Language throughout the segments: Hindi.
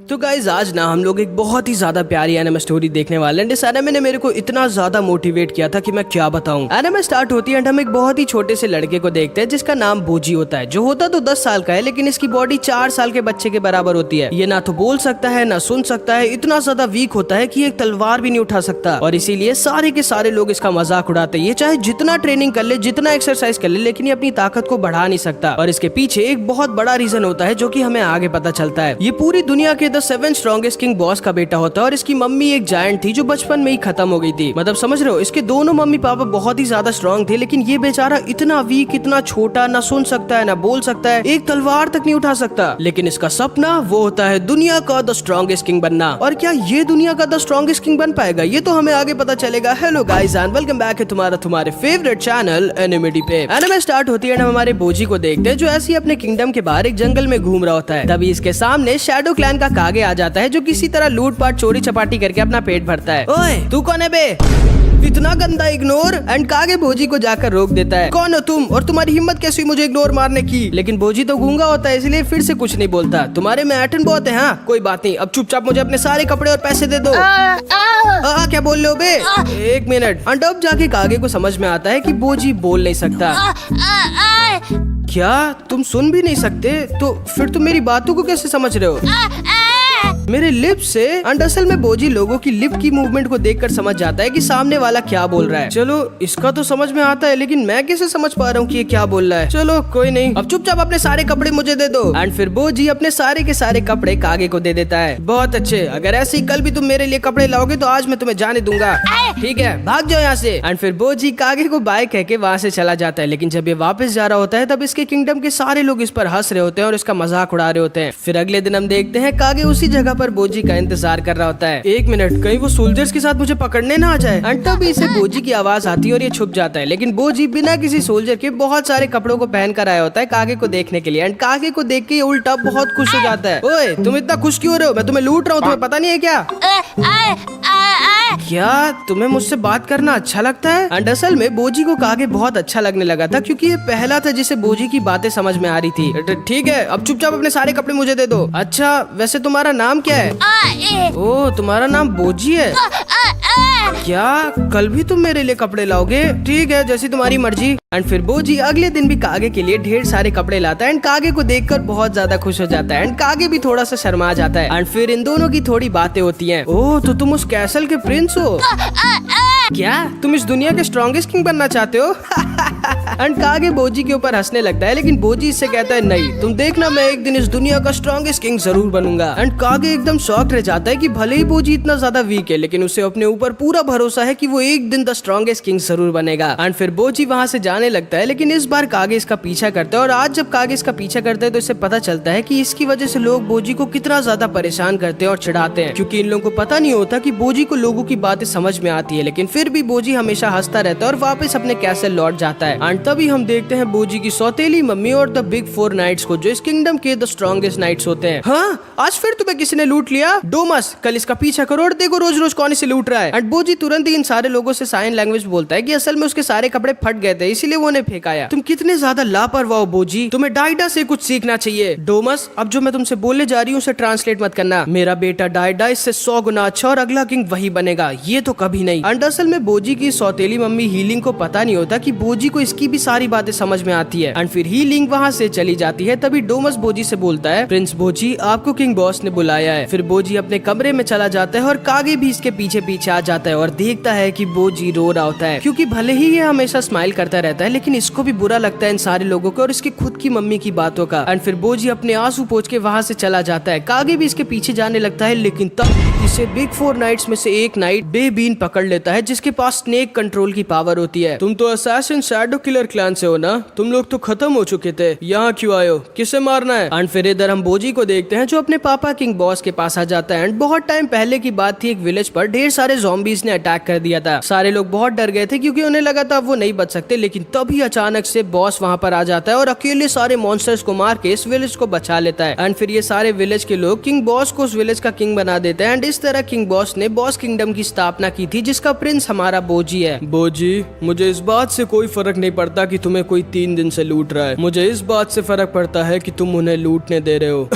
तो गाइज आज ना हम लोग एक बहुत ही ज्यादा प्यारी एनिमे स्टोरी देखने वाले हैं। इस एनिमे ने मेरे को इतना ज्यादा मोटिवेट किया था कि मैं क्या बताऊं। एनिमे स्टार्ट होती है एंड हम एक बहुत ही छोटे से लड़के को देखते हैं जिसका नाम बोजी होता है, जो होता तो 10 साल का है लेकिन इसकी बॉडी 4 साल के बच्चे के बराबर होती है। ये ना तो बोल सकता है ना सुन सकता है, इतना ज्यादा वीक होता है कि एक तलवार भी नहीं उठा सकता और इसीलिए सारे के सारे लोग इसका मजाक उड़ाते हैं। ये चाहे जितना ट्रेनिंग कर ले, जितना एक्सरसाइज कर ले, लेकिन ये अपनी ताकत को बढ़ा नहीं सकता। और इसके पीछे एक बहुत बड़ा रीजन होता है जो कि हमें आगे पता चलता है। ये पूरी दुनिया के द 7 स्ट्रॉन्गेस्ट किंग बॉस का बेटा होता है और इसकी मम्मी एक जायंट थी जो बचपन में ही खत्म हो गई थी। मतलब समझ रहे हो, इसके दोनों मम्मी पापा बहुत ही ज्यादा स्ट्रॉन्ग थे लेकिन ये बेचारा इतना वीक, इतना छोटा, ना सुन सकता है ना बोल सकता है, एक तलवार तक नहीं उठा सकता। लेकिन इसका सपना वो होता है दुनिया का द स्ट्रॉन्गेस्ट किंग बनना। और क्या ये दुनिया का द स्ट्रॉन्गेस्ट किंग बन पाएगा, ये तो हमें आगे पता चलेगा। Hello guys and welcome back है तुम्हारे फेवरेट चैनल एनिमेडी पे। एनिमे स्टार्ट होती है, हम हमारे बोजी को देखते हैं जो ऐसे ही अपने किंगडम के बाहर एक जंगल में घूम रहा होता है। तभी इसके सामने शैडो क्लैन का कागे आ जाता है जो किसी तरह लूटपाट चोरी चपाटी करके अपना पेट भरता है। ओए तू कौन है बे, इतना गंदा इग्नोर। एंड कागे भोजी को जाकर रोक देता है। कौन हो तुम और तुम्हारी हिम्मत कैसी मुझे इग्नोर मारने की। लेकिन भोजी तो गूंगा होता है इसलिए फिर से कुछ नहीं बोलता। तुम्हारे में ऐठन बहुत है। हाँ कोई बात नहीं, अब चुपचाप मुझे अपने सारे कपड़े और पैसे दे दो। क्या बोल रहे हो बे, एक मिनट। एंड अब जाके कागे को समझ में आता है कि भोजी बोल नहीं सकता। क्या तुम सुन भी नहीं सकते, तो फिर तुम मेरी बातों को कैसे समझ रहे हो। मेरे लिप से। एंड असल में बोजी लोगों की लिप की मूवमेंट को देखकर समझ जाता है कि सामने वाला क्या बोल रहा है। चलो इसका तो समझ में आता है लेकिन मैं कैसे समझ पा रहा हूँ कि ये क्या बोल रहा है। चलो कोई नहीं, अब चुपचाप अपने सारे कपड़े मुझे दे दो। एंड फिर बोजी अपने सारे के सारे कपड़े कागे को दे देता है। बहुत अच्छे, अगर ऐसे ही कल भी तुम मेरे लिए कपड़े लाओगे तो आज मैं तुम्हें जाने दूंगा। ठीक है भाग जाओ यहाँ से। एंड फिर बोजी कागे को बाय कह के वहाँ से चला जाता है। लेकिन जब ये वापस जा रहा होता है तब इसके किंगडम के सारे लोग इस पर हंस रहे होते हैं और इसका मजाक उड़ा रहे होते हैं। फिर अगले दिन हम देखते हैं कागे उसी जगह पर बोजी का इंतजार कर रहा होता है। एक मिनट, कहीं वो सोल्जर्स के साथ मुझे पकड़ने ना आ जाए। एंड तभी इसे बोजी की आवाज आती है और ये छुप जाता है। लेकिन बोजी बिना किसी सोल्जर के बहुत सारे कपड़ों को पहन कर आया होता है कागे को देखने के लिए। एंड कागे को देख के ये उल्टा बहुत खुश हो जाता है। ओए तुम इतना खुश क्यों हो रहे हो, मैं तुम्हें लूट रहा हूँ, तुम्हें पता नहीं है क्या। क्या तुम्हें मुझसे बात करना अच्छा लगता है। एंड असल में बोजी को कागे बहुत अच्छा लगने लगा था क्योंकि ये पहला था जिसे बोजी की बातें समझ में आ रही थी। ठीक है अब चुपचाप अपने सारे कपड़े मुझे दे दो। अच्छा वैसे तुम्हारा नाम क्या है। ओ तुम्हारा नाम बोजी है। क्या कल भी तुम मेरे लिए कपड़े लाओगे। ठीक है जैसी तुम्हारी मर्जी। एंड फिर बोजी अगले दिन भी कागे के लिए ढेर सारे कपड़े लाता है। एंड कागे को देखकर बहुत ज्यादा खुश हो जाता है। एंड कागे भी थोड़ा सा शर्मा जाता है। एंड फिर इन दोनों की थोड़ी बातें होती हैं। ओह तो तुम उस कैसल के प्रिंस हो। क्या तुम इस दुनिया के स्ट्रॉन्गेस्ट किंग बनना चाहते हो। एंड कागे बोजी के ऊपर हंसने लगता है लेकिन बोजी इससे कहता है नहीं, तुम देखना मैं एक दिन इस दुनिया का स्ट्रॉन्गेस्ट किंग जरूर बनूंगा। एंड कागे एकदम शॉक्ड रह जाता है कि भले ही बोजी इतना ज्यादा वीक है लेकिन उसे अपने ऊपर पूरा भरोसा है कि वो एक दिन द स्ट्रॉन्गेस्ट किंग जरूर बनेगा। एंड फिर बोजी वहाँ से जाने लगता है लेकिन इस बार कागे इसका पीछा करता है। और आज जब कागे इसका पीछा करता है तो इसे पता चलता है कि इसकी वजह से लोग बोजी को कितना ज्यादा परेशान करते हैं और चिढ़ाते हैं, क्योंकि इन लोगों को पता नहीं होता कि बोजी को लोगों की बातें समझ में आती है। लेकिन फिर भी बोजी हमेशा हंसता रहता है और वापस अपने कैसल लौट जाता है। एंड तभी हम देखते हैं बोजी की सौतेली मम्मी और द बिग 4 नाइट्स को, जो इस किंगडम के द स्ट्रॉन्गेस्ट नाइट्स होते हैं। हाँ आज फिर तुम्हें किसी ने लूट लिया। डोमस कल इसका पीछा करो और देखो रोज रोज कौन इसे लूट रहा है। एंड बोजी तुरंत ही इन सारे लोगों से साइन लैंग्वेज बोलता है कि असल में उसके सारे कपड़े फट गए थे इसीलिए वो उन्हें फेंकाया। तुम कितने ज्यादा लापरवाह हो बोजी, तुम्हें डाइडा से कुछ सीखना चाहिए। डोमस अब जो मैं तुमसे बोलने जा रही हूँ उसे ट्रांसलेट मत करना। मेरा बेटा डाइडा इससे 100 गुना अच्छा और अगला किंग वही बनेगा, ये तो कभी नहीं। एंड असल में बोजी की सौतेली मम्मी हीलिंग को पता नहीं होता कि बोजी को इसकी भी सारी बातें समझ में आती है। एंड फिर हीलिंग वहाँ से चली जाती है। तभी डोमस बोजी से बोलता है प्रिंस बोजी आपको किंग बॉस ने बुलाया है। फिर बोजी अपने कमरे में चला जाता है और कागे भी इसके पीछे पीछे आ जाता है और देखता है कि बोजी रो रहा होता है, क्योंकि भले ही ये हमेशा स्माइल करता रहता है लेकिन इसको भी बुरा लगता है इन सारे लोगों को और इसकी खुद की मम्मी की बातों का। एंड फिर बोजी अपने आंसू पोंछ के वहाँ से चला जाता है। कागे भी इसके पीछे जाने लगता है लेकिन तब इसे बिग 4 नाइट्स में से एक नाइट बेबीन पकड़ लेता है जिसके पास स्नेक कंट्रोल की पावर होती है। तुम तो असैसिन शैडो किलर क्लैन से हो ना, तुम लोग तो खत्म हो चुके थे, यहाँ क्यों आए हो, किसे मारना है। एंड फिर इधर हम बोजी को देखते हैं जो अपने पापा किंग बॉस के पास आ जाता है। एंड बहुत टाइम पहले की बात थी, एक विलेज पर ढेर सारे ज़ॉम्बीज ने अटैक कर दिया था। सारे लोग बहुत डर गए थे क्योंकि उन्हें लगा था वो नहीं बच सकते। लेकिन तभी अचानक से बॉस वहाँ पर आ जाता है और अकेले सारे मॉन्स्टर्स को मार के इस विलेज को बचा लेता है। एंड फिर ये सारे विलेज के लोग किंग बॉस को उस विलेज का किंग बना देते हैं। एंड इस तरह किंग बॉस ने बॉस किंगडम की स्थापना की थी जिसका प्रिंस हमारा बोजी है। बोजी मुझे इस बात से कोई फर्क नहीं पड़ता कि तुम्हें कोई 3 दिन से लूट रहा है, मुझे इस बात से फर्क पड़ता है कि तुम उन्हें लूटने दे रहे हो।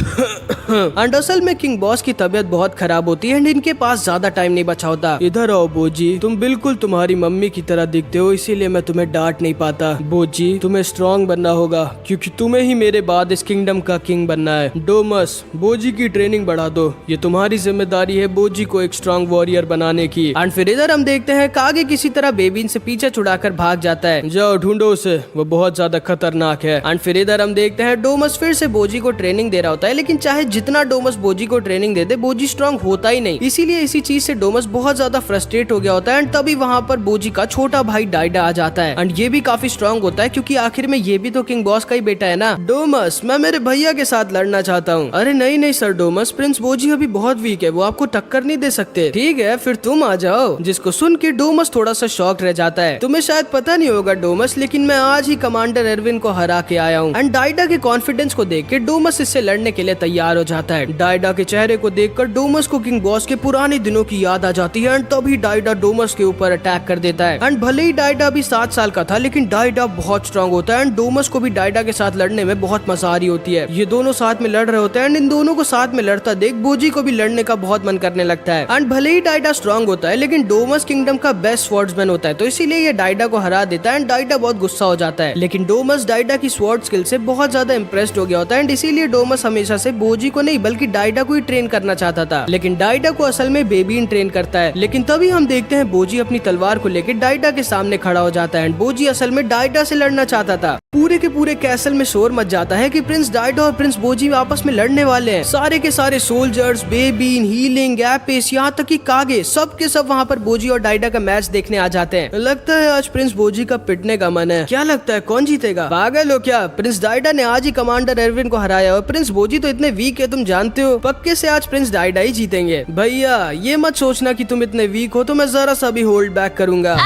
एंड असल में किंग बॉस की तबीयत बहुत खराब होती है एंड इनके पास ज्यादा टाइम नहीं बचा होता। इधर आओ बोजी, तुम बिल्कुल तुम्हारी मम्मी की तरह दिखते हो, इसीलिए मैं तुम्हें डांट नहीं पाता। बोजी तुम्हें स्ट्रॉन्ग बनना होगा क्योंकि तुम्हें ही मेरे बाद इस किंगडम का किंग बनना है। डोमस बोजी की ट्रेनिंग बढ़ा दो, ये तुम्हारी जिम्मेदारी है बोजी को एक स्ट्रॉन्ग वॉरियर बनाने की। एंड फिर इधर हम देखते हैं कागे किसी तरह बेबीन से पीछे छुड़ाकर भाग जाता है। जाओ ढूंढो उसे, वो बहुत ज्यादा खतरनाक है। एंड फिर इधर हम देखते हैं डोमस फिर से बोजी को ट्रेनिंग दे रहा होता है, लेकिन चाहे जितना डोमस बोजी को ट्रेनिंग दे दे बोजी स्ट्रॉन्ग होता ही नहीं। इसीलिए इसी चीज से डोमस बहुत ज्यादा फ्रस्ट्रेट हो गया होता है एंड तभी वहाँ पर बोजी का छोटा भाई डाइडा आ जाता है एंड ये भी काफी स्ट्रॉन्ग होता है क्योंकि आखिर में ये भी तो किंग बॉस का ही बेटा है ना। डोमस मैं मेरे भैया के साथ लड़ना चाहता हूँ। अरे नहीं नहीं सर डोमस, प्रिंस बोजी अभी बहुत वीक है, वो आपको टक्कर नहीं दे सकते। ठीक है फिर तुम आ जाओ। जिसको सुन के डोमस थोड़ा सा शॉक रह जाता है। तुम्हें शायद पता नहीं होगा डोमस, लेकिन मैं आज ही कमांडर एरविन को हरा के आया हूँ। एंड डाइडा के कॉन्फिडेंस को देख के डोमस इससे लड़ने के लिए तैयार हो जाता है। डाइडा के चेहरे को देखकर डोमस को किंग बॉस के पुराने दिनों की याद आ जाती है एंड तभी डाइडा डोमस के ऊपर अटैक कर देता है। एंड भले ही डाइडा भी 7 साल का था, लेकिन डाइडा बहुत स्ट्रॉन्ग होता है एंड डोमस को भी डाइडा के साथ लड़ने में बहुत मजा आ रही होती है। ये दोनों साथ में लड़ रहे होते हैं एंड इन दोनों को साथ में लड़ता देख बोजी को भी लड़ने का बहुत मन करने लगता है। एंड भले ही डाइडा स्ट्रॉन्ग होता है, लेकिन डोमस किंगडम का बेस्ट स्वॉर्ड्समैन होता है, तो इसीलिए ये डाइडा को हरा देता है एंड डाइडा बहुत गुस्सा हो जाता है। लेकिन डोमस डाइडा की स्वॉर्ड स्किल से बहुत ज्यादा इम्प्रेस्ड हो गया होता है एंड इसीलिए डोमस हमेशा से बोजी को नहीं बल्कि डाइडा को ही ट्रेन करना चाहता था। लेकिन डाइडा को असल में बेबीन ट्रेन करता है। लेकिन तभी हम देखते हैं बोजी अपनी तलवार को लेकर डाइडा के सामने खड़ा हो जाता है एंड बोजी असल में डाइडा से लड़ना चाहता था। पूरे के पूरे कैसल में शोर मच जाता है कि प्रिंस डाइडा और प्रिंस बोजी आपस में लड़ने वाले हैं। सारे के सारे सोल्जर्स, बेबीन, हीलिंग, एपिस, यहाँ तक कि कागे, सब के सब वहाँ पर बोजी और डाइडा का मैच देखने आ जाते हैं। लगता है आज प्रिंस बोजी का पिटने का मन है। क्या लगता है कौन जीतेगा? पागल हो क्या? प्रिंस डाइडा ने आज ही कमांडर एरविन को हराया और प्रिंस बोजी तो इतने वीक है, तुम जानते हो। पक्के से आज प्रिंस डाइडा ही जीतेंगे। भैया ये मत सोचना कि तुम इतने वीक हो तो मैं जरा सा भी होल्ड बैक करूंगा।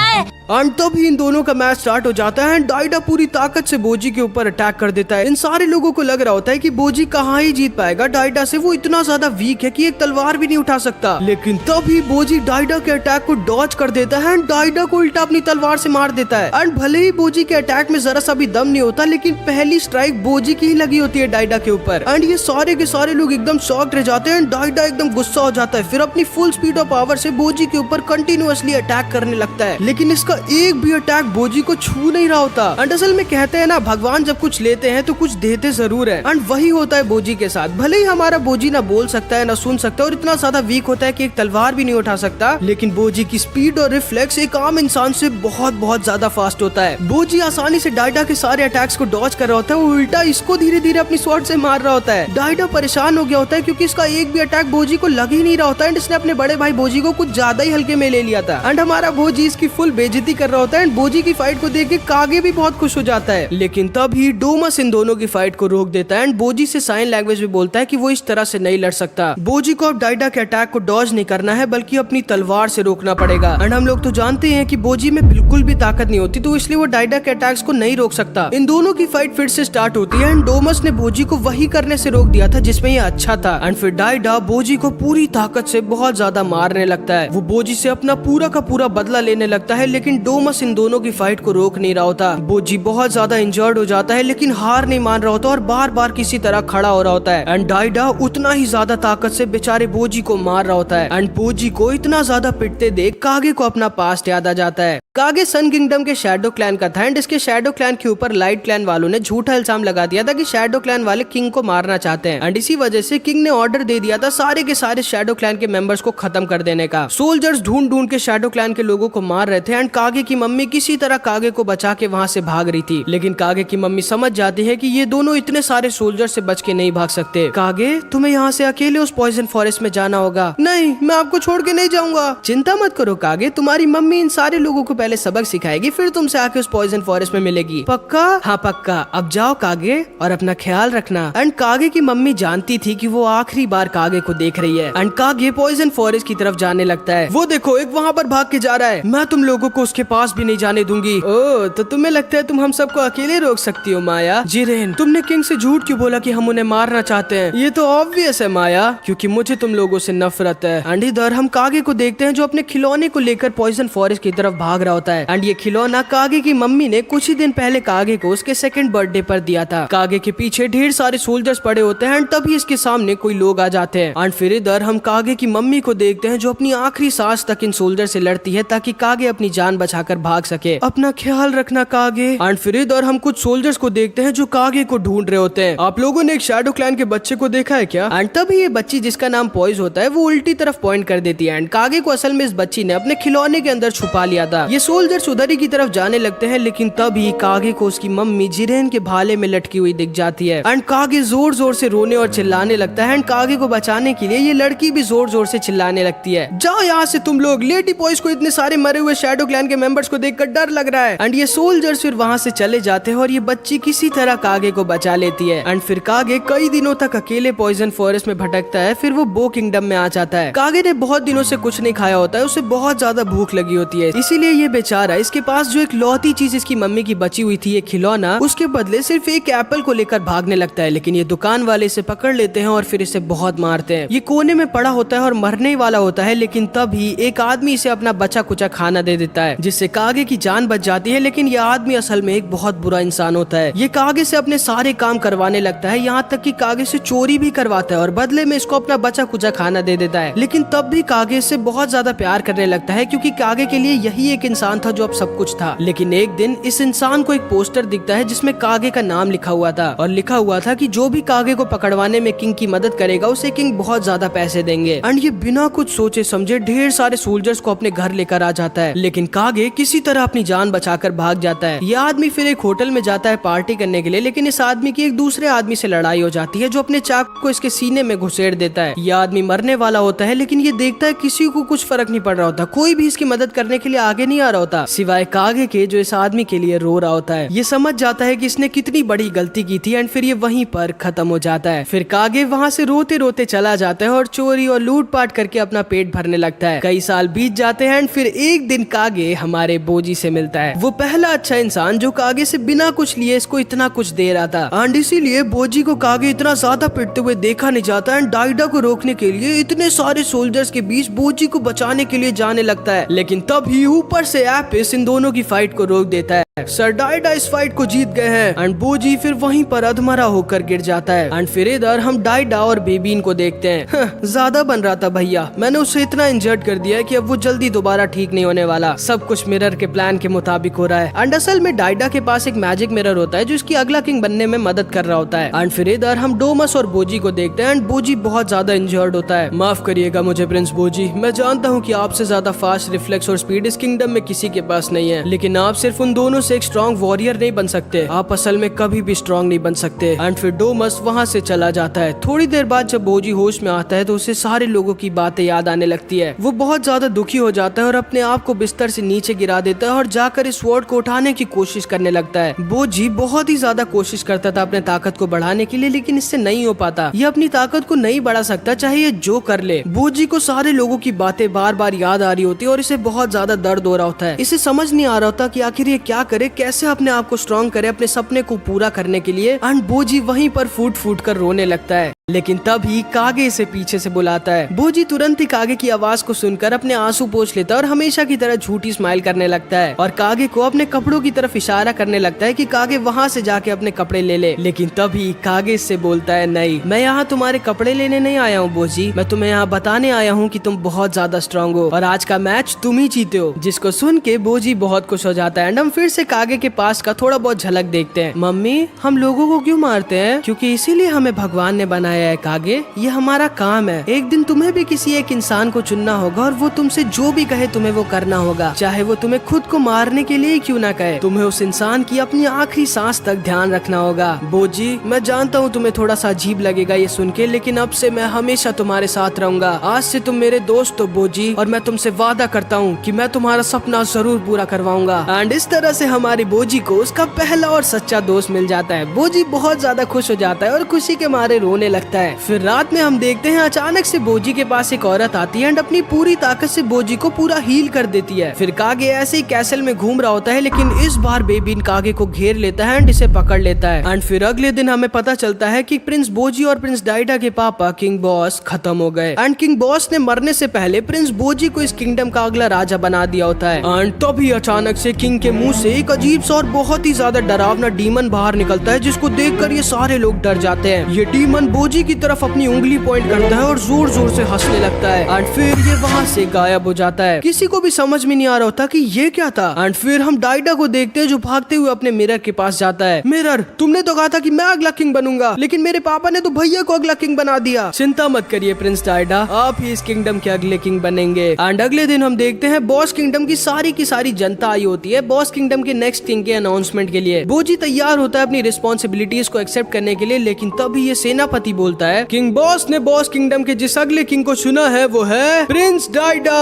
एंड तभी इन दोनों का मैच स्टार्ट हो जाता है एंड डाइडा पूरी ताकत से बोजी के ऊपर अटैक कर देता है। इन सारे लोगों को लग रहा होता है कि बोजी कहाँ ही जीत पाएगा डाइडा से, वो इतना ज्यादा वीक है कि एक तलवार भी नहीं उठा सकता। लेकिन तभी बोजी डाइडा के अटैक को डॉज कर देता है एंड डाइडा को उल्टा अपनी तलवार से मार देता है। एंड भले ही बोजी के अटैक में जरा सा भी दम नहीं होता, लेकिन पहली स्ट्राइक बोजी की ही लगी होती है डाइडा के ऊपर। एंड ये सारे के सारे लोग एकदम शॉक्ड रह जाते हैं। डाइडा एकदम गुस्सा हो जाता है, फिर अपनी फुल स्पीड ऑफ पावर से बोजी के ऊपर कंटिन्यूअसली अटैक करने लगता है। लेकिन इसका एक भी अटैक बोजी को छू नहीं रहा होता। एंड असल में कहते हैं ना, भगवान जब कुछ लेते हैं तो कुछ देते जरूर है। एंड वही होता है बोजी के साथ। भले ही हमारा बोजी ना बोल सकता है ना सुन सकता है और इतना ज्यादा वीक होता है कि एक तलवार भी नहीं उठा सकता, लेकिन बोजी की स्पीड और रिफ्लेक्स एक आम इंसान से बहुत बहुत ज्यादा फास्ट होता है। बोजी आसानी से डाइडा के सारे अटैक्स को डॉज कर रहा होता है, वो उल्टा इसको धीरे धीरे अपनी स्वॉर्ड से मार रहा होता है। डाइडा परेशान हो गया होता है क्योंकि इसका एक भी अटैक बोजी को लग ही नहीं रहा होता है एंड इसने अपने बड़े भाई बोजी को कुछ ज्यादा ही हल्के में ले लिया था। एंड हमारा बोजी इसकी फुल बेइज्जती कर रहा होता है एंड बोजी की फाइट को देख के कागे भी बहुत खुश हो जाता है। लेकिन तभी डोमस इन दोनों की फाइट को रोक देता है एंड बोजी से साइन लैंग्वेज में बोलता है कि वो इस तरह से नहीं लड़ सकता। बोजी को अब डाइडा के अटैक को डॉज नहीं करना है बल्कि अपनी तलवार से रोकना पड़ेगा। एंड हम लोग तो जानते हैं कि बोजी में बिल्कुल भी ताकत नहीं होती, तो इसलिए वो डाइडा के अटैक्स को नहीं रोक सकता। इन दोनों की फाइट फिर से स्टार्ट होती है एंड डोमस ने बोजी को वही करने से रोक दिया था जिसमें ये अच्छा था। एंड फिर डाइडा बोजी को पूरी ताकत से बहुत ज्यादा मारने लगता है। वो बोजी से अपना पूरा का पूरा बदला लेने लगता है, लेकिन डोमस इन दोनों की फाइट को रोक नहीं रहा होता। बोजी बहुत ज्यादा इंजर्ड हो जाता है, लेकिन हार नहीं मान रहा होता और बार बार किसी तरह खड़ा हो रहा होता है। एंड डाइडा उतना ही ज्यादा ताकत से बेचारे बोजी को मार रहा होता है। एंड बोजी को इतना ज्यादा पिटते देख कागे को अपना पास्ट याद आ जाता है। कागे सन किंगडम के शैडो क्लैन का था एंड इसके शैडो क्लैन के ऊपर लाइट क्लैन वालों ने झूठा इल्जाम लगा दिया था कि शैडो क्लैन वाले किंग को मारना चाहते हैं। एंड इसी वजह से किंग ने ऑर्डर दे दिया था सारे के सारे शैडो क्लैन के मेंबर्स को खत्म कर देने का। सोल्जर्स ढूंढ ढूंढ के शैडो क्लैन के लोगों को मार रहे थे एंड कागे की मम्मी किसी तरह कागे को बचा के वहाँ से भाग रही थी। लेकिन कागे की मम्मी समझ जाती है कि ये दोनों इतने सारे सोल्जर से बच के नहीं भाग सकते। कागे तुम्हें यहाँ से अकेले उस पॉइजन फॉरेस्ट में जाना होगा। नहीं, मैं आपको छोड़ के नहीं जाऊंगा। चिंता मत करो कागे, तुम्हारी मम्मी इन सारे लोगों को पहले सबक सिखाएगी, फिर तुमसे आके उस पॉइजन फॉरेस्ट में मिलेगी। पक्का? हाँ पक्का। अब जाओ कागे और अपना ख्याल रखना। एंड कागे की मम्मी जानती थी कि वो आखिरी बार कागे को देख रही है। एंड कागे पॉइजन फॉरेस्ट की तरफ जाने लगता है। वो देखो एक वहाँ पर भाग के जा रहा है, मैं तुम लोगों को उसके पास भी नहीं जाने दूंगी। ओह, तो तुम्हें लगता है तुम हम सबको अकेले रोक सकती हो माया? जिरेन, तुमने किंग से झूठ क्यों बोला कि हम उन्हें मारना चाहते हैं? ये तो ऑब्वियस है माया, क्योंकि मुझे तुम लोगों से नफरत है। एंड इधर हम कागे को देखते हैं जो अपने खिलौने को लेकर पॉइजन फॉरेस्ट की तरफ भाग रहा होता है। एंड ये खिलौना कागे की मम्मी ने कुछ ही दिन पहले कागे को उसके सेकंड बर्थडे पर दिया था। कागे के पीछे ढेर सारे सोल्जर्स पड़े होते हैं एंड तभी इसके सामने कोई लोग आ जाते हैं एंड फिर इधर हम कागे की मम्मी को देखते हैं जो अपनी आखिरी सांस तक इन सोल्जर से लड़ती है ताकि कागे अपनी जान बचाकर भाग सके। अपना ख्याल रखना कागे। एंड फिर इधर हम कुछ सोल्जर्स को देखते हैं जो कागे को ढूंढ रहे होते हैं। आप लोगों ने एक शैडो क्लैन के बच्चे को देखा है क्या? एंड तभी ये बच्ची जिसका नाम पॉइज होता है वो उल्टी तरफ पॉइंट कर देती है एंड कागे को असल में इस बच्ची ने अपने खिलौने के अंदर छुपा लिया था। ये सोल्जर्स उधर ही की तरफ जाने लगते हैं लेकिन तभी कागे को उसकी मम्मी जिरेन के भाले में लटकी हुई दिख जाती है एंड कागे जोर जोर से रोने और चिल्लाने लगता है एंड कागे को बचाने के लिए ये लड़की भी जोर जोर से चिल्लाने लगती है, जाओ यहाँ से तुम लोग, लेडी बॉयज को इतने सारे मरे हुए शैडो क्लैन के मेंबर्स को देखकर डर लग रहा है। एंड ये सोल्जर्स फिर वहाँ से चले जाते हैं और ये बच्ची किसी तरह कागे को बचा लेती है एंड फिर कागे कई दिनों तक अकेले पॉइजन फॉरेस्ट में भटकता है। फिर वो बो किंगडम में आ जाता है। कागे ने बहुत दिनों से कुछ नहीं खाया होता है, उसे बहुत ज्यादा भूख लगी होती है, इसीलिए ये बेचारा इसके पास जो एक लौती चीज इसकी मम्मी की बची हुई थी, एक खिलौना, उसके बदले सिर्फ एक एप्पल को लेकर भागने लगता है। लेकिन ये दुकान वाले इसे पकड़ लेते हैं और फिर इसे बहुत मारते हैं। ये कोने में पड़ा होता है और मरने ही वाला होता है लेकिन तभी एक आदमी इसे अपना बचा कुचा खाना दे देता है जिससे कागे की जान बच जाती है। लेकिन ये आदमी असल में एक बहुत बुरा इंसान होता है। ये कागे से अपने सारे काम करवाने लगता है, यहाँ तक कि कागे से चोरी भी करवाता है और बदले में इसको अपना बचा कुचा खाना दे देता है। लेकिन तब भी कागे से बहुत ज्यादा प्यार करने लगता है क्योंकि कागे के लिए यही एक इंसान था जो अब सब कुछ था। लेकिन एक दिन इस इंसान को एक पोस्टर दिखता है जिसमें कागे का नाम लिखा हुआ था और लिखा हुआ था कि जो भी कागे को पकड़वाने में किंग की मदद करेगा उसे किंग बहुत ज्यादा पैसे देंगे। एंड ये बिना कुछ सोचे समझे ढेर सारे सोल्जर्स को अपने घर लेकर आ जाता है लेकिन कागे किसी तरह अपनी जान बचाकर भाग जाता है। ये आदमी फिर एक होटल में जाता है पार्टी करने के लिए लेकिन इस आदमी की एक दूसरे आदमी से लड़ाई हो जाती है जो अपने चाकू को इसके सीने में घुसेड़ देता है। ये आदमी मरने वाला होता है लेकिन ये देखता है किसी को कुछ फर्क नहीं पड़ रहा होता, कोई भी इसकी मदद करने के लिए आगे नहीं आ रहा होता सिवाय कागे के जो इस आदमी के लिए रो रहा होता है। ये समझ जाता है कि इसने कितनी बड़ी गलती की थी एंड फिर ये वहीं पर खत्म हो जाता है। फिर कागे वहाँ से रोते रोते चला जाता है और चोरी और लूटपाट करके अपना पेट भरने लगता है। कई साल बीत जाते हैं एंड फिर एक दिन कागे हमारे बोजी से मिलता है, वो पहला अच्छा इंसान जो कागे से बिना कुछ लिए इसको इतना कुछ दे रहा था। एंड इसीलिए बोजी को कागे इतना ज्यादा पिटते हुए देखा नहीं जाता एंड डाइडा को रोकने के लिए इतने सारे सोल्जर्स के बीच बोजी को बचाने के लिए जाने लगता है। लेकिन तभी ऊपर से एपिस इन दोनों की फाइट को रोक देता है। सर डाइडा इस फाइट को जीत गए हैं एंड बोजी फिर वहीं पर अधमरा होकर गिर जाता है। एंड फिर इधर हम डाइडा और बेबीन को देखते हैं। ज्यादा बन रहा था भैया, मैंने उसे इतना इंजर्ड कर दिया है कि अब वो जल्दी दोबारा ठीक नहीं होने वाला। सब कुछ मिरर के प्लान के मुताबिक हो रहा है। एंड असल में डाइडा के पास एक मैजिक मिरर होता है जो इसकी अगला किंग बनने में मदद कर रहा होता है। एंड फिर इधर हम डोमस और बोजी को देखते हैं एंड बोजी बहुत ज्यादा इंजर्ड होता है। माफ करिएगा मुझे प्रिंस बोजी, मैं जानता हूँ कि आपसे ज्यादा फास्ट रिफ्लेक्स और स्पीड इस किंगडम में किसी के पास नहीं है, लेकिन आप सिर्फ उन दोनों से एक स्ट्रॉन्ग वॉरियर नहीं बन सकते, आप असल में कभी भी स्ट्रॉन्ग नहीं बन सकते। एंड फिर डोमस वहाँ से चला जाता है। थोड़ी देर बाद जब बोजी होश में आता है तो उसे सारे लोगों की बातें याद आने लगती है। वो बहुत ज्यादा दुखी हो जाता है और अपने आप को बिस्तर से नीचे गिरा देता है और जाकर इस स्वॉर्ड को उठाने की कोशिश करने लगता है। बोजी बहुत ही ज्यादा कोशिश करता था अपने ताकत को बढ़ाने के लिए लेकिन इससे नहीं हो पाता। ये अपनी ताकत को नहीं बढ़ा सकता चाहे ये जो कर ले। बोजी को सारे लोगों की बातें बार बार याद आ रही होती है और इसे बहुत ज्यादा दर्द हो रहा होता है। इसे समझ नहीं आ रहा होता कि आखिर ये क्या करे, कैसे अपने आप को स्ट्रॉन्ग करे अपने सपने को पूरा करने के लिए। एंड बोजी वहीं पर फूट फूट कर रोने लगता है। लेकिन तभी कागे इसे पीछे से बुलाता है। बोजी तुरंत ही कागे की आवाज को सुनकर अपने आंसू पोंछ लेता है और हमेशा की तरह झूठी स्माइल करने लगता है और कागे को अपने कपड़ों की तरफ इशारा करने लगता है कि कागे वहाँ से जाके अपने कपड़े ले ले। लेकिन तभी कागे इससे बोलता है, नहीं, मैं यहाँ तुम्हारे कपड़े लेने नहीं आया हूँ बोजी, मैं तुम्हें यहाँ बताने आया हूँ कि तुम बहुत ज्यादा स्ट्रॉन्ग हो और आज का मैच तुम ही जीते हो। जिसको सुन के बोजी बहुत खुश हो जाता है। एंड हम फिर से कागे के पास का थोड़ा बहुत झलक देखते हैं। मम्मी, हम लोगों को क्यों मारते हैं? क्योंकि इसीलिए हमें भगवान ने बनाया है कागे, ये हमारा काम है। एक दिन तुम्हें भी किसी एक इंसान को चुनना होगा और वो तुमसे जो भी कहे तुम्हें वो करना होगा, चाहे वो तुम्हें खुद को मारने के लिए क्यों ना कहे। तुम्हें उस इंसान की अपनी आखिरी सांस तक ध्यान रखना होगा। बोजी, मैं जानता हूँ तुम्हें थोड़ा सा अजीब लगेगा ये सुन के, लेकिन अब से मैं हमेशा तुम्हारे साथ रहूंगा। आज से तुम मेरे दोस्त हो बोजी और मैं तुमसे वादा करता हूँ कि मैं तुम्हारा सपना जरूर पूरा करवाऊंगा। एंड इस तरह से हमारे बोजी को उसका पहला और सच्चा दोस्त मिल जाता है। बोजी बहुत ज्यादा खुश हो जाता है और खुशी के मारे रोने लगता लगता है। फिर रात में हम देखते हैं अचानक से बोजी के पास एक औरत आती है एंड अपनी पूरी ताकत से बोजी को पूरा हील कर देती है। फिर कागे ऐसे ही कैसल में घूम रहा होता है, लेकिन इस बार बेबीन कागे को घेर लेता है एंड इसे पकड़ लेता है। एंड फिर अगले दिन हमें पता चलता है कि प्रिंस बोजी और प्रिंस डाइडा के पापा किंग बॉस खत्म हो गए एंड किंग बॉस ने मरने से पहले प्रिंस बोजी को इस किंगडम का अगला राजा बना दिया होता है। एंड तभी अचानक से किंग के मुंह से एक अजीब सा और बहुत ही ज्यादा डरावना डीमन बाहर निकलता है, जिसको देखकर ये सारे लोग डर जाते हैं। ये डीमन बोजी की तरफ अपनी उंगली पॉइंट करता है और जोर जोर से हंसने लगता है एंड फिर ये वहाँ से गायब हो जाता है। किसी को भी समझ में नहीं आ रहा होता कि ये क्या था। एंड फिर हम डाइडा को देखते हैं जो भागते हुए अपने मिरर के पास जाता है। मिरर, तुमने तो कहा था कि मैं अगला किंग बनूंगा, लेकिन मेरे पापा ने तो भैया को अगला किंग बना दिया। चिंता मत करिए प्रिंस डाइडा, आप ही इस किंगडम के अगले किंग बनेंगे। एंड अगले दिन हम देखते हैं बॉस किंगडम की सारी जनता आई होती है बॉस किंगडम के नेक्स्ट किंग के अनाउंसमेंट के लिए। बोजी तैयार होता है अपनी रिस्पॉन्सिबिलिटीज को एक्सेप्ट करने के लिए, लेकिन तभी ये सेनापति बोलता है किंग बॉस ने बॉस किंगडम के जिस अगले किंग को चुना है वो है प्रिंस डाइडा।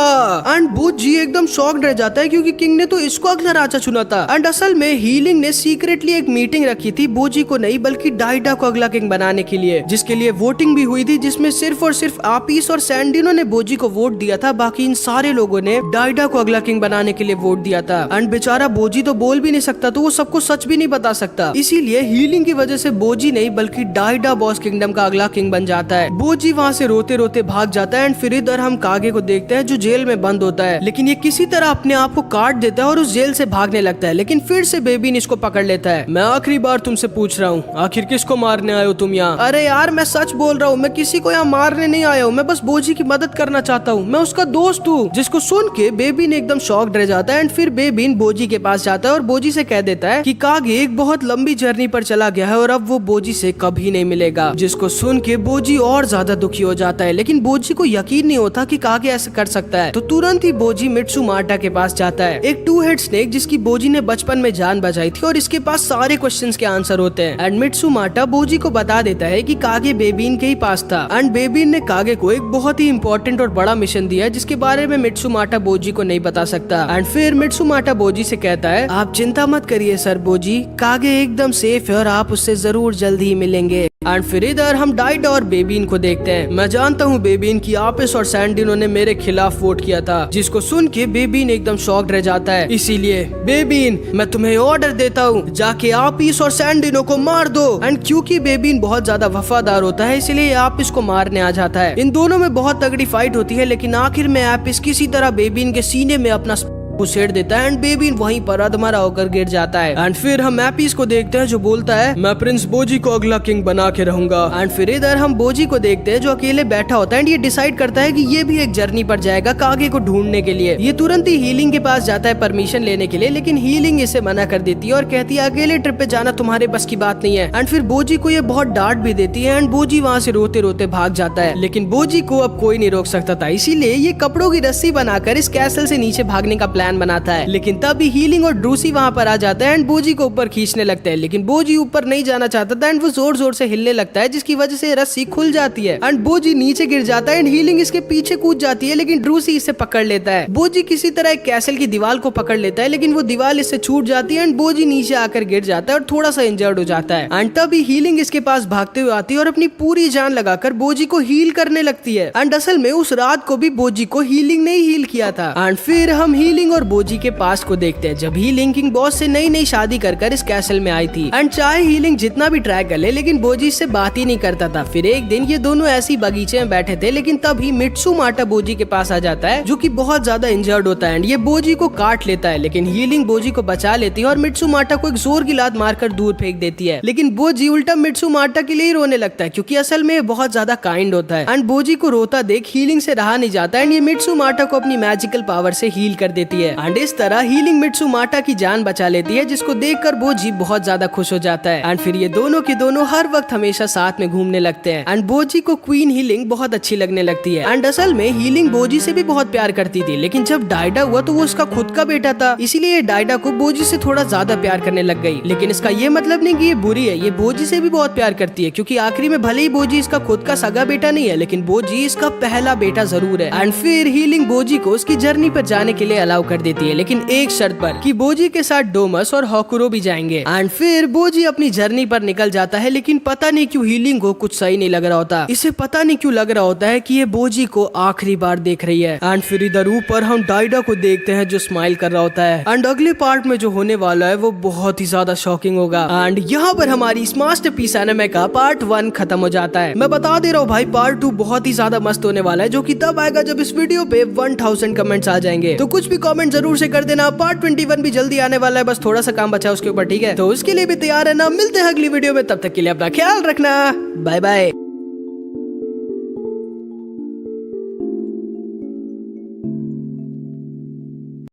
एंड बोजी एकदम शॉक्ड रह जाता है क्योंकि किंग ने तो इसको अगला राजा चुना था। एंड असल में हीलिंग ने सीक्रेटली एक मीटिंग रखी थी बोजी को नहीं बल्कि डाइडा को अगला किंग बनाने के लिए, जिसके लिए वोटिंग भी हुई थी, जिसमें सिर्फ और सिर्फ आपिस और सैंडिनो ने बोजी को वोट दिया था। बाकी इन सारे लोगों ने डाइडा को अगला किंग बनाने के लिए वोट दिया था। एंड बेचारा बोजी तो बोल भी नहीं सकता, तो वो सबको सच भी नहीं बता सकता। इसीलिए हीलिंग की वजह से बोजी नहीं बल्कि डाइडा बॉस किंगडम का अगला किंग बन जाता है। बोजी वहाँ से रोते रोते भाग जाता है। एंड फिर इधर हम कागे को देखते हैं जो जेल में बंद होता है, लेकिन ये किसी तरह अपने आप को काट देता है और उस जेल से भागने लगता है। लेकिन फिर से बेबीन इसको पकड़ लेता है। मैं आखिरी बार तुमसे पूछ रहा हूँ, आखिर किसको मारने आए हो तुम यहाँ? अरे यार मैं सच बोल रहा हूँ, मैं किसी को यहाँ मारने नहीं आया हूँ, मैं बस बोजी की मदद करना चाहता हूँ, मैं उसका दोस्त हूँ। जिसको सुन के बेबीन एकदम शॉक्ड रह जाता है। एंड फिर बेबीन बोजी के पास जाता है और बोजी से कह देता है कि कागे एक बहुत लंबी जर्नी पर चला गया है और अब वो बोजी से कभी नहीं मिलेगा। जिसको सुन के बोजी और ज्यादा दुखी हो जाता है, लेकिन बोजी को यकीन नहीं होता कि कागे ऐसा कर सकता है। तो तुरंत ही बोजी मित्सुमाटा के पास जाता है, एक टू हेड स्नेक जिसकी बोजी ने बचपन में जान बचाई थी और इसके पास सारे क्वेश्चंस के आंसर होते हैं। एंड मित्सुमाटा बोजी को बता देता है कि कागे बेबीन के ही पास था। एंड बेबीन ने कागे को एक बहुत ही इंपॉर्टेंट और बड़ा मिशन दिया है जिसके बारे में मित्सुमाटा बोजी को नहीं बता सकता। एंड फिर मित्सुमाटा बोजी से कहता है आप चिंता मत करिए सर बोजी, कागे एकदम सेफ है और आप उससे जरूर जल्दी ही मिलेंगे। एंड फिर इधर हम डाइडा और बेबीन को देखते हैं। मैं जानता हूँ बेबीन की आपिस और सैंडिनो ने मेरे खिलाफ वोट किया था, जिसको सुन के बेबीन एकदम शॉक्ड रह जाता है। इसीलिए बेबीन मैं तुम्हें ऑर्डर देता हूँ, जाके आपिस और सैंडिनो को मार दो। एंड क्योंकि बेबीन बहुत ज्यादा वफादार होता है इसलिए आपिस को मारने आ जाता है। इन दोनों में बहुत तगड़ी फाइट होती है, लेकिन आखिर में आपिस किसी तरह बेबीन के सीने में अपना उछेड़ देता है एंड बेबीन वहीं पर अधमरा होकर गिर जाता है। एंड फिर हम एपिस को देखते हैं जो बोलता है मैं प्रिंस बोजी को अगला किंग बना के रहूंगा। एंड फिर इधर हम बोजी को देखते हैं जो अकेले बैठा होता है एंड ये डिसाइड करता है कि ये भी एक जर्नी पर जाएगा कागे को ढूंढने के लिए। ये तुरंत ही हीलिंग के पास जाता है परमिशन लेने के लिए, लेकिन हीलिंग इसे मना कर देती है और कहती है अकेले ट्रिप पे जाना तुम्हारे बस की बात नहीं है। एंड फिर बोजी को ये बहुत डांट भी देती है एंड बोजी वहाँ से रोते रोते भाग जाता है, लेकिन बोजी को अब कोई नहीं रोक सकता था, इसीलिए ये कपड़ों की रस्सी बनाकर इस कैसल से नीचे भागने का प्लान बनाता है। लेकिन तभी हीलिंग और ड्रूसी वहाँ पर आ जाता है एंड बोजी को ऊपर खींचने लगता है, लेकिन बोजी ऊपर नहीं जाना चाहता था एंड वो जोर जोर से हिलने लगता है जिसकी वजह से रस्सी खुल जाती है एंड बोजी नीचे गिर जाता है एंड हीलिंग इसके पीछे कूद जाती है, लेकिन ड्रूसी इसे पकड़ लेता है। बोजी किसी तरह एक कैसल की दीवार को पकड़ लेता है, लेकिन वो दीवार इससे छूट जाती है एंड बोजी नीचे आकर गिर जाता है और थोड़ा सा इंजर्ड हो जाता है। एंड तभी हीलिंग इसके पास भागते हुए आती है और अपनी पूरी जान लगाकर बोजी को हील करने लगती है। एंड असल में उस रात को भी बोजी को हीलिंग ने हील किया था। एंड फिर हम हीलिंग और बोजी के पास को देखते हैं जब हीलिंग किंग बॉस से नई नई शादी कर इस कैसल में आई थी। एंड चाहे हीलिंग जितना भी ट्राई कर ले लेकिन बोजी इससे बात ही नहीं करता था। फिर एक दिन ये दोनों ऐसी बगीचे में बैठे थे, लेकिन तभी मित्सुमाटा बोजी के पास आ जाता है जो कि बहुत ज्यादा इंजर्ड होता है एंड ये बोजी को काट लेता है, लेकिन हीलिंग बोजी को बचा लेती है और मित्सुमाटा को एक जोर की लात मारकर दूर फेंक देती है। लेकिन बोजी उल्टा मित्सुमाटा के लिए ही रोने लगता है क्योंकि असल में बहुत ज्यादा काइंड होता है। एंड बोजी को रोता देख हीलिंग से रहा नहीं जाता एंड ये मित्सुमाटा को अपनी मैजिकल पावर से हील कर देती है। एंड इस तरह हीलिंग मित्सुमाटा की जान बचा लेती है, जिसको देखकर बोजी बहुत ज्यादा खुश हो जाता है। एंड फिर ये दोनों के दोनों हर वक्त हमेशा साथ में घूमने लगते हैं एंड बोजी को क्वीन हीलिंग बहुत अच्छी लगने लगती है। एंड असल में हीलिंग बोजी से भी बहुत प्यार करती थी, लेकिन जब डाइडा हुआ तो वो उसका खुद का बेटा था, इसीलिए डाइडा को बोजी से थोड़ा ज्यादा प्यार करने लग गई। लेकिन इसका ये मतलब नहीं कि ये बुरी है, ये बोजी से भी बहुत प्यार करती है क्योंकि आखिरी में भले ही बोजी इसका खुद का सगा बेटा नहीं है, लेकिन बोजी इसका पहला बेटा जरूर है। एंड फिर हीलिंग बोजी को उसकी जर्नी पर जाने के लिए अलाउ कर देती है, लेकिन एक शर्त पर कि बोजी के साथ डोमस और हॉकुरो भी जाएंगे। एंड फिर बोजी अपनी जर्नी पर निकल जाता है, लेकिन पता नहीं क्यों हीलिंग को कुछ सही नहीं लग रहा होता। इसे पता नहीं क्यों लग रहा होता है कि ये बोजी को आखिरी बार देख रही है। एंड फिर इधर ऊपर हम डाइडा को देखते हैं जो स्माइल कर रहा होता है। एंड अगले पार्ट में जो होने वाला है वो बहुत ही ज्यादा शॉकिंग होगा। एंड यहाँ पर हमारी इस मास्टरपीस एनिमे का पार्ट 1 खत्म हो जाता है। मैं बता दे रहा हूँ भाई, पार्ट 2 बहुत ही ज्यादा मस्त होने वाला है, जो कि तब आएगा जब इस वीडियो पे 1000 कमेंट्स आ जाएंगे। तो कुछ भी कमेंट जरूर से कर देना। पार्ट 21 भी जल्दी आने वाला है, बस थोड़ा सा काम बचा है उसके ऊपर, ठीक है? तो उसके लिए भी तैयार है ना। मिलते हैं अगली वीडियो में, तब तक के लिए अपना ख्याल रखना। Bye bye.